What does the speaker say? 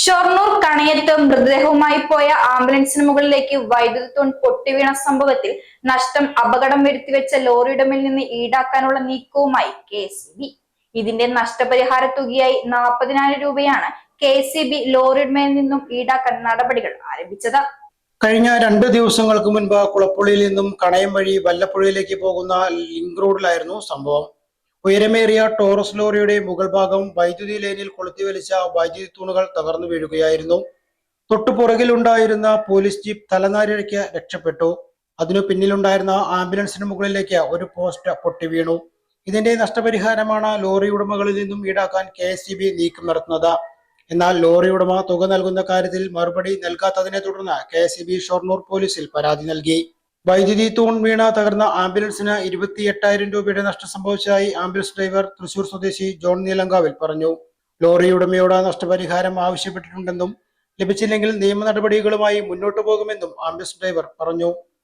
ഷൊർണൂർ കണയത്ത് മൃതദേഹവുമായി പോയ ആംബുലൻസിന് മുകളിലേക്ക് വൈദ്യുതി തൂൺ പൊട്ടിവീണ സംഭവത്തിൽ നഷ്ടം അപകടം വരുത്തിവെച്ച ലോറിയുടെ മേൽ നിന്ന് ഈടാക്കാനുള്ള നീക്കവുമായി KCB. ഇതിന്റെ നഷ്ടപരിഹാര തുകയായി 40,000 രൂപയാണ് KCB ലോറിയുടെ മേൽ നിന്നും ഈടാക്കാൻ നടപടികൾ ആരംഭിച്ചത്. കഴിഞ്ഞ 2 ദിവസങ്ങൾക്ക് മുൻപ് കുളപ്പുള്ളിയിൽ നിന്നും കണയം വഴി വല്ലപ്പുഴയിലേക്ക് പോകുന്ന ലിങ്ക് റോഡിലായിരുന്നു സംഭവം. ഉയരമേറിയ ടോറസ് ലോറിയുടെ മുകൾ ഭാഗം വൈദ്യുതി ലൈനിൽ കൊളുത്തിവലിച്ച വൈദ്യുതി തൂണുകൾ തകർന്നു വീഴുകയായിരുന്നു. തൊട്ടുപുറകിലുണ്ടായിരുന്ന പോലീസ് ജീപ്പ് തലനാരിഴയ്ക്ക് രക്ഷപ്പെട്ടു. അതിനു പിന്നിലുണ്ടായിരുന്ന ആംബുലൻസിന് മുകളിലേക്ക് ഒരു പോസ്റ്റ് പൊട്ടി വീണു. ഇതിന്റെ നഷ്ടപരിഹാരമാണ് ലോറി ഉടമകളിൽ നിന്നും ഈടാക്കാൻ KCB നീക്കം നടത്തുന്നത്. എന്നാൽ ലോറി ഉടമ തുക നൽകുന്ന കാര്യത്തിൽ മറുപടി നൽകാത്തതിനെ തുടർന്ന് KCB ഷൊർണൂർ പോലീസിൽ പരാതി നൽകി. വൈദ്യുതി തൂൺ വീണ തകർന്ന ആംബുലൻസിന് 28,000 രൂപയുടെ നഷ്ടം സംഭവിച്ചതായി ആംബുലൻസ് ഡ്രൈവർ തൃശൂർ സ്വദേശി ജോൺ നീലങ്കാവിൽ പറഞ്ഞു. ലോറി ഉടമയോട് നഷ്ടപരിഹാരം ആവശ്യപ്പെട്ടിട്ടുണ്ടെന്നും ലഭിച്ചില്ലെങ്കിൽ നിയമ നടപടികളുമായി മുന്നോട്ടു പോകുമെന്നും ആംബുലൻസ് ഡ്രൈവർ പറഞ്ഞു.